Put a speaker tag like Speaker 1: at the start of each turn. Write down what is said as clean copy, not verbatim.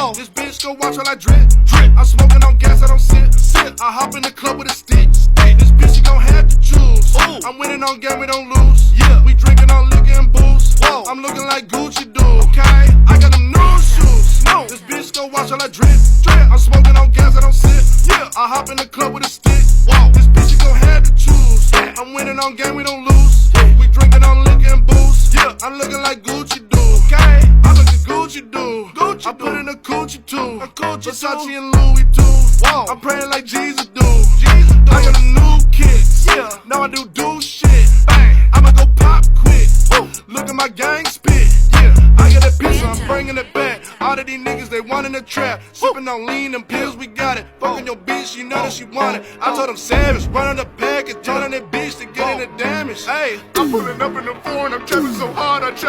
Speaker 1: Whoa. This bitch go watch while I drip. I'm smoking on gas, I don't sit. I hop in the club with a stick. This bitch, she gon' have to choose. Ooh. I'm winning on game, we don't lose. Yeah. We drinking on liquor and booze. Whoa. I'm looking like Gucci do. Okay. I got them new shoes. No. This bitch go watch while I drip. I'm smoking on gas, I don't sit. Yeah. I hop in the club with a stick. Whoa. This bitch, she gon' have to choose. Yeah. I'm winning on game, we don't lose. Yeah. We drinking on liquor and booze. Yeah. I'm looking like Gucci do. Okay. I look like Gucci do. I put in a Gucci too. Versace and Louis too. Whoa. I'm praying like Jesus do. I got a new kick. Yeah. Now I do shit. Bang. I'ma go pop quick. Woo. Look at my gang spit. Yeah. I got a piece, so I'm bringing it back. All of these niggas, they want in the trap. Sipping on lean and pills, we got it. Fucking your bitch, you know that she want it. I told them savage, run on the package, turn on that bitch to get in the damage. Hey, I'm pulling up in the foreign, I'm trapping so hard, I trap.